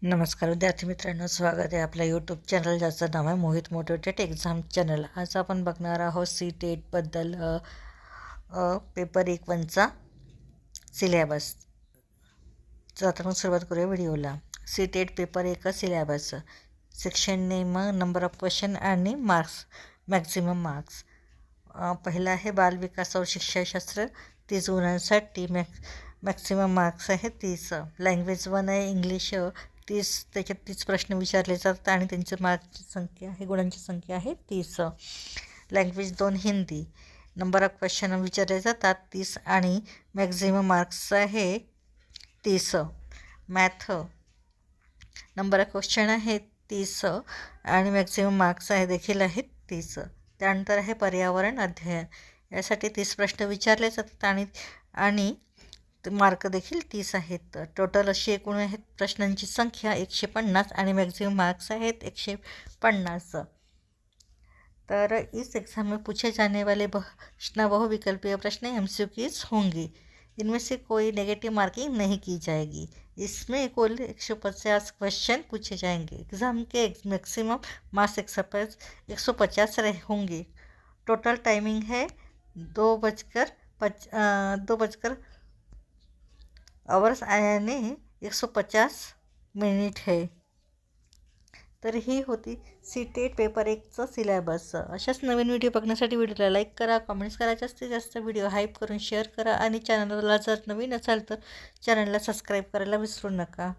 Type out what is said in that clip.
नमस्कार विद्यार्थी मित्रांनो, स्वागत आहे आपल्या यूट्यूब चॅनल ज्याचं नाव आहे मोहित मोटिवेटेड एक्झाम चॅनल। आज आपण बघणार आहोत सी-टेटबद्दल पेपर 1-1चा सिलेबस। तर आता मग सुरुवात करूया व्हिडिओला। CTET paper 1 syllabus, section name, number of question आणि मार्क्स, मॅक्झिमम मार्क्स। पहिला आहे बालविकास और शिक्षाशास्त्र, 30 गुणांसाठी मॅक्सिमम मार्क्स आहे 30। लँग्वेज 1 आहे इंग्लिश, 30, त्याच्यात 30 प्रश्न विचारले जातात आणि त्यांची मार्क्सची संख्या आहे, गुणांची संख्या आहे 30। Language 2 Hindi, number of question विचारले जातात 30 आणि मॅक्झिमम मार्क्स आहे 30। मॅथ, नंबर ऑफ क्वेश्चन आहे 30 आणि मॅक्झिमम मार्क्स आहे देखील आहेत 30। त्यानंतर आहे पर्यावरण अध्ययन, यासाठी 30 प्रश्न विचारले जातात आणि मार्क देखील 30 आहेत। टोटल अशी एकूण आहेत प्रश्नांची संख्या 150 आणि मॅक्सिमम मार्क्स आहेत 150। तर इस एग्ज़ाम में पूछे जाने वाले प्रश्न बहुविकल्पीय प्रश्न MCQs होंगे। इनमें से कोई नेगेटिव मार्किंग नहीं की जाएगी। इसमें कुल 150 क्वेश्चन पूछे जाएंगे। एग्ज़ाम के मैक्सिमम मार्क्स 150 होंगे। टोटल टाइमिंग है 2 बजकर आवर्स यानी 150 मिनिट है। तर ही होती सी-टेट पेपर 1चा सिलेबस। अशाच नवीन व्हिडिओ बघण्यासाठी व्हिडिओला लाईक करा, कमेंट्स करा, जास्तीत जास्त व्हिडिओ हाईप करून शेअर करा आणि चॅनलला जर नवीन असाल तर चॅनलला सबस्क्राईब करायला विसरू नका।